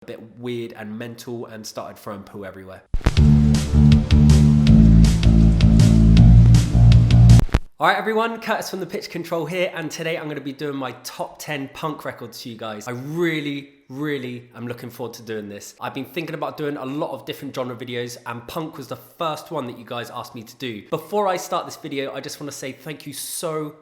a bit weird and mental and started throwing poo everywhere. Alright everyone, Curtis from The Pitch Control here, and today I'm going to be doing my top 10 punk records to you guys. I really am looking forward to doing this. I've been thinking about doing a lot of different genre videos, and punk was the first one that you guys asked me to do. Before I start this video, I just want to say thank you so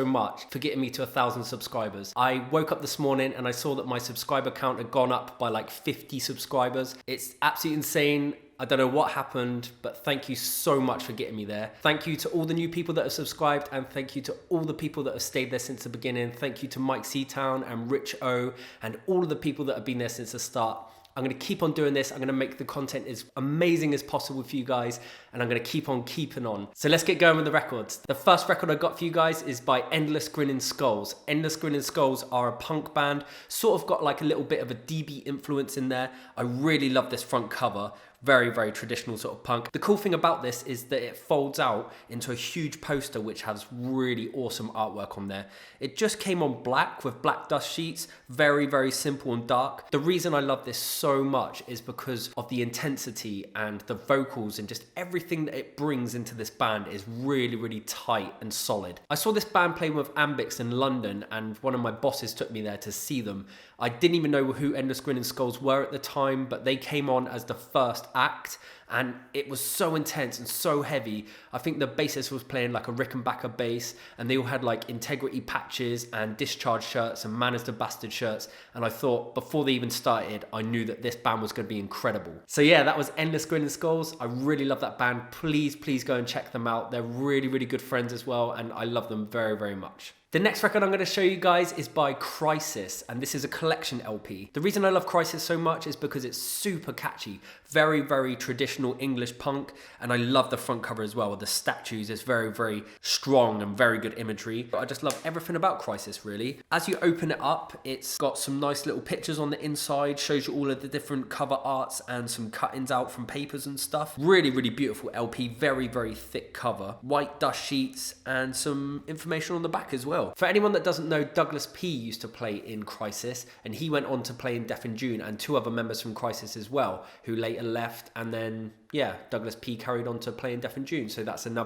much for getting me to 1,000 subscribers. I woke up this morning and I saw that my subscriber count had gone up by like 50 subscribers. It's absolutely insane. I don't know what happened, but thank you so much for getting me there. Thank you to all the new people that have subscribed, and thank you to all the people that have stayed there since the beginning. Thank you to Mike Seatown and Rich O and all of the people that have been there since the start. I'm going to keep on doing this. I'm going to make the content as amazing as possible for you guys, and I'm going to keep on keeping on. So let's get going with the records. The first record I got for you guys is by Endless Grinning Skulls. Endless Grinning Skulls are a punk band, sort of got like a little bit of a DB influence in there. I really love this front cover. Very traditional sort of punk. The cool thing about this is that it folds out into a huge poster which has really awesome artwork on there. It just came on black with black dust sheets, very simple and dark. The reason I love this so much is because of the intensity and the vocals, and just everything that it brings into this band is really tight and solid. I saw this band play with Ambix in London, and one of my bosses took me there to see them. I didn't even know who Endless Grinning Skulls were at the time, but they came on as the first act, and it was so intense and so heavy. I think the bassist was playing like a Rickenbacker bass, and they all had like Integrity patches and Discharge shirts and Man is the Bastard shirts, and I thought before they even started, I knew that this band was going to be incredible. So yeah, that was Endless Grinning Skulls. I really love that band. Please go and check them out. They're really good friends as well, and I love them very much. The next record I'm going to show you guys is by Crisis, and this is a collection LP. The reason I love Crisis so much is because it's super catchy, very traditional English punk, and I love the front cover as well. The statues is very strong and very good imagery. I just love everything about Crisis, really. As you open it up, it's got some nice little pictures on the inside, shows you all of the different cover arts and some cuttings out from papers and stuff. Really beautiful LP, very thick cover, white dust sheets, and some information on the back as well. For anyone that doesn't know, Douglas P used to play in Crisis, and he went on to play in Deaf in June, and two other members from Crisis as well, who later left, and then yeah, Douglas P carried on to play in Deaf in June. So that's an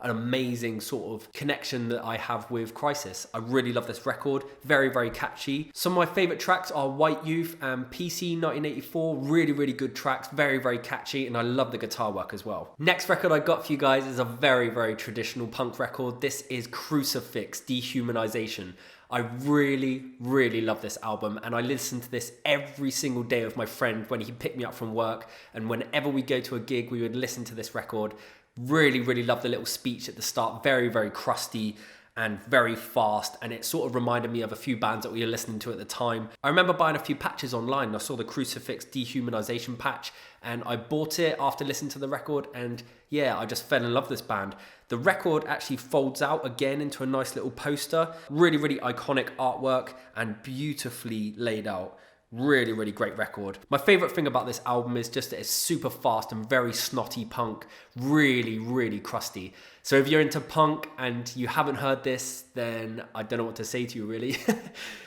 amazing sort of connection that I have with Crisis. I really love this record, very catchy. Some of my favorite tracks are White Youth and PC 1984, really good tracks, very catchy, and I love the guitar work as well. Next record I got for you guys is a very traditional punk record. This is Crucifix, Dehumanization. I really love this album, and I listen to this every single day with my friend when he picked me up from work, and whenever we go to a gig we would listen to this record. Really love the little speech at the start, very crusty and very fast, and it sort of reminded me of a few bands that we were listening to at the time. I remember buying a few patches online. I saw the Crucifix Dehumanization patch, and I bought it after listening to the record, and yeah, I just fell in love with this band. The record actually folds out again into a nice little poster. Really iconic artwork and beautifully laid out. Really great record. My favorite thing about this album is just that it's super fast and very snotty punk, really crusty. So if you're into punk and you haven't heard this, then I don't know what to say to you really.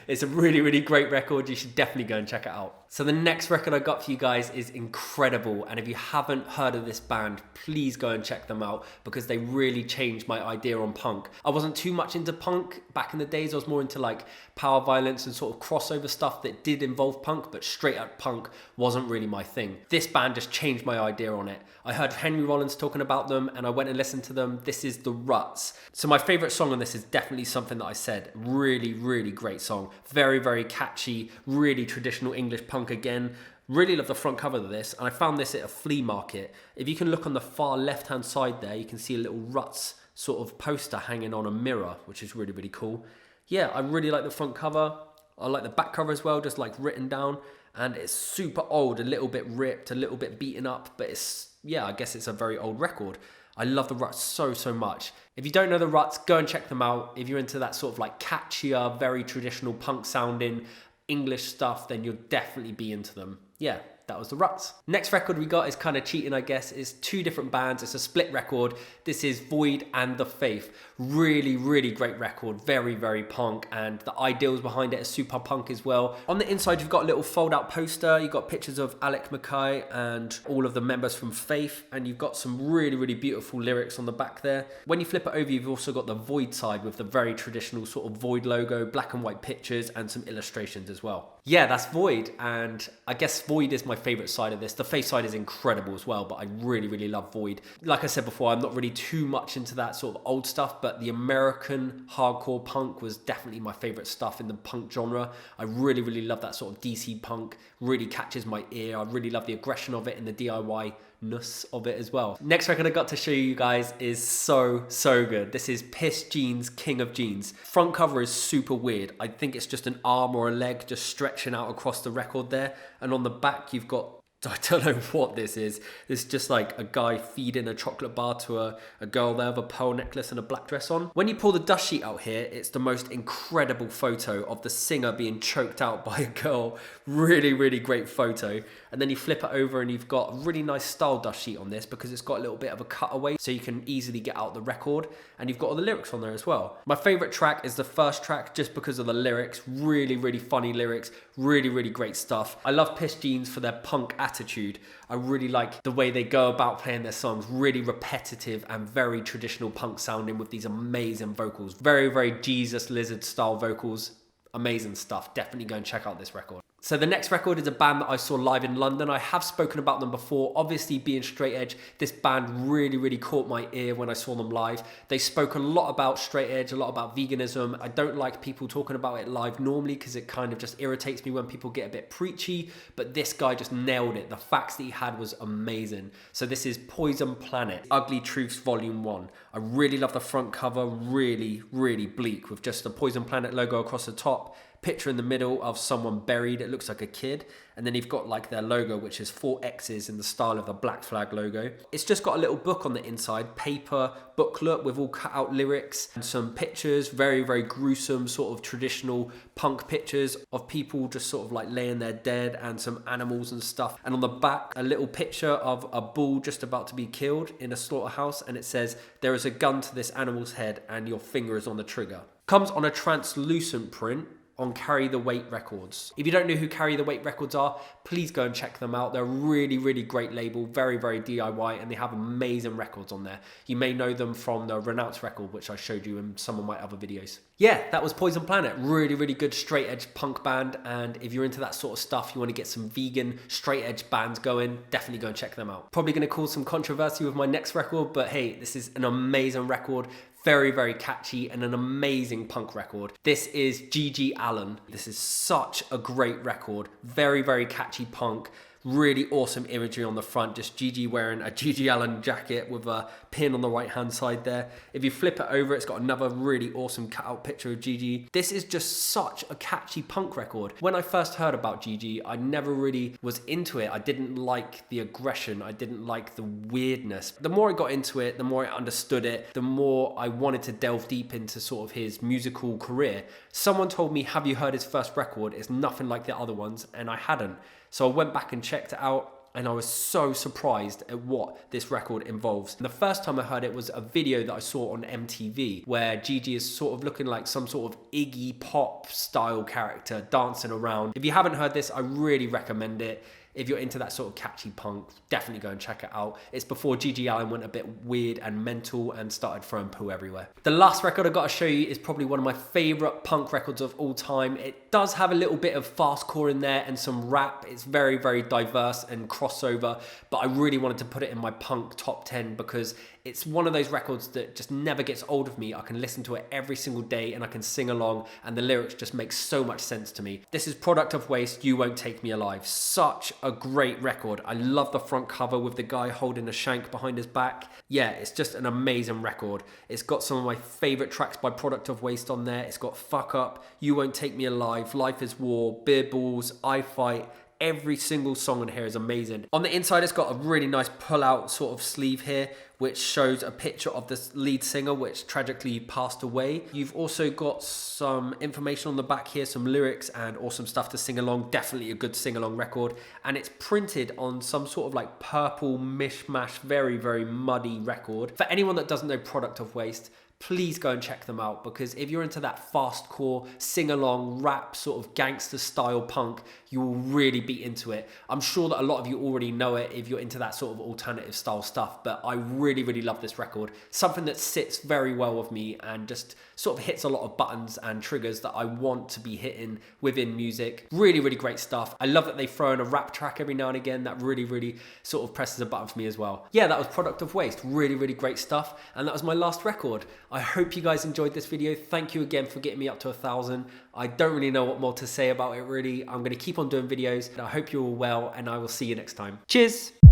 It's a really great record. You should definitely go and check it out. So the next record I got for you guys is incredible, and if you haven't heard of this band, please go and check them out, because they really changed my idea on punk. I wasn't too much into punk back in the days. I was more into like power violence and sort of crossover stuff that did involve punk, but straight up punk wasn't really my thing. This band just changed my idea on it. I heard Henry Rollins talking about them, and I went and listened to them. This is the Ruts. So my favorite song on this is definitely Something That I Said. Really great song. Very catchy, really traditional English punk again. Really love the front cover of this, and I found this at a flea market. If you can look on the far left hand side there, you can see a little Ruts sort of poster hanging on a mirror, which is really cool. Yeah, I really like the front cover. I like the back cover as well, just like written down, and it's super old, a little bit ripped, a little bit beaten up, but it's, yeah, I guess it's a very old record. I love the Ruts so much. If you don't know the Ruts, go and check them out. If you're into that sort of like catchier, very traditional punk sounding English stuff, then you'll definitely be into them. Yeah, that was the Ruts. Next record we got is kind of cheating, I guess. It's two different bands. It's a split record. This is Void and The Faith. Really, really great record. Very, very punk, and the ideals behind it are super punk as well. On the inside, you've got a little fold-out poster. You've got pictures of Alec Mackay and all of the members from Faith, and you've got some really, really beautiful lyrics on the back there. When you flip it over, you've also got the Void side with the very traditional sort of Void logo, black and white pictures, and some illustrations as well. Yeah, that's Void, and I guess Void is my favorite side of this. The Faith side is incredible as well, but I really, really love Void. Like I said before, I'm not really too much into that sort of old stuff, but the American hardcore punk was definitely my favorite stuff in the punk genre. I really, really love that sort of DC punk. Really catches my ear. I really love the aggression of it and the DIY-ness of it as well. Next record I got to show you guys is so good. This is Piss Jeans, King of Jeans. Front cover is super weird. I think it's just an arm or a leg just stretching out across the record there. And on the back you've got, I don't know what this is. This is just like a guy feeding a chocolate bar to a girl there with a pearl necklace and a black dress on. When you pull the dust sheet out here, it's the most incredible photo of the singer being choked out by a girl. Really, really great photo. And then you flip it over and you've got a really nice style dust sheet on this because it's got a little bit of a cutaway so you can easily get out the record. And you've got all the lyrics on there as well. My favorite track is the first track just because of the lyrics. Really, really funny lyrics. Really, really great stuff. I love Piss Jeans for their punk attitude. I really like the way they go about playing their songs. Really repetitive and very traditional punk sounding with these amazing vocals. Very, very Jesus Lizard style vocals. Amazing stuff. Definitely go and check out this record. So the next record is a band that I saw live in London. I have spoken about them before. Obviously, being straight edge, this band really, really caught my ear when I saw them live. They spoke a lot about straight edge, a lot about veganism. I don't like people talking about it live normally because it kind of just irritates me when people get a bit preachy, but this guy just nailed it. The facts that he had was amazing. So this is Poison Planet, Ugly Truths Volume 1. I really love the front cover, really, really bleak with just the Poison Planet logo across the top. Picture in the middle of someone buried. It looks like a kid. And then you've got like their logo, which is 4 X's in the style of the Black Flag logo. It's just got a little book on the inside, paper booklet with all cut out lyrics and some pictures, very, very gruesome sort of traditional punk pictures of people just sort of like laying there dead and some animals and stuff. And on the back, a little picture of a bull just about to be killed in a slaughterhouse. And it says, there is a gun to this animal's head and your finger is on the trigger. Comes on a translucent print on Carry the Weight Records. If you don't know who Carry the Weight Records are, please go and check them out. They're a really, really great label, very, very DIY, and they have amazing records on there. You may know them from the Renounce record, which I showed you in some of my other videos. Yeah, that was Poison Planet. Really, really good straight edge punk band, and if you're into that sort of stuff, you want to get some vegan straight edge bands going, definitely go and check them out. Probably going to cause some controversy with my next record, but hey, this is an amazing record. Very, very catchy and an amazing punk record. This is GG Allin. This is such a great record. Very, very catchy punk. Really awesome imagery on the front. Just GG wearing a GG Allin jacket with a pin on the right hand side there. If you flip it over, it's got another really awesome cut out picture of GG. This is just such a catchy punk record. When I first heard about GG, I never really was into it. I didn't like the aggression. I didn't like the weirdness. The more I got into it, the more I understood it, the more I wanted to delve deep into sort of his musical career. Someone told me, have you heard his first record? It's nothing like the other ones, and I hadn't. So I went back and checked it out, and I was so surprised at what this record involves. The first time I heard it was a video that I saw on MTV where GG is sort of looking like some sort of Iggy Pop style character dancing around. If you haven't heard this, I really recommend it. If you're into that sort of catchy punk, definitely go and check it out. It's before GG Allin went a bit weird and mental and started throwing poo everywhere. The last record I've got to show you is probably one of my favorite punk records of all time. It does have a little bit of fastcore in there and some rap. It's very, very diverse and crossover, but I really wanted to put it in my punk top 10 because it's one of those records that just never gets old of me. I can listen to it every single day and I can sing along, and the lyrics just make so much sense to me. This is Product of Waste, You Won't Take Me Alive. Such a great record. I love the front cover with the guy holding a shank behind his back. Yeah, it's just an amazing record. It's got some of my favorite tracks by Product of Waste on there. It's got Fuck Up, You Won't Take Me Alive, Life is War, Beer Balls, I Fight, every single song on here is amazing. On the inside, it's got a really nice pull-out sort of sleeve here, which shows a picture of the lead singer, which tragically passed away. You've also got some information on the back here, some lyrics and awesome stuff to sing along. Definitely a good sing-along record. And it's printed on some sort of like purple mishmash, very, very muddy record. For anyone that doesn't know Product of Waste, please go and check them out, because if you're into that fastcore, sing-along, rap, sort of gangster style punk, you will really be into it. I'm sure that a lot of you already know it if you're into that sort of alternative style stuff, but I really, really love this record. Something that sits very well with me and just sort of hits a lot of buttons and triggers that I want to be hitting within music. Really, really great stuff. I love that they throw in a rap track every now and again. That really, really sort of presses a button for me as well. Yeah, that was Product of Waste. Really, really great stuff. And that was my last record. I hope you guys enjoyed this video. Thank you again for getting me up to 1,000. I don't really know what more to say about it really. I'm going to keep on doing videos. I hope you're all well, and I will see you next time. Cheers!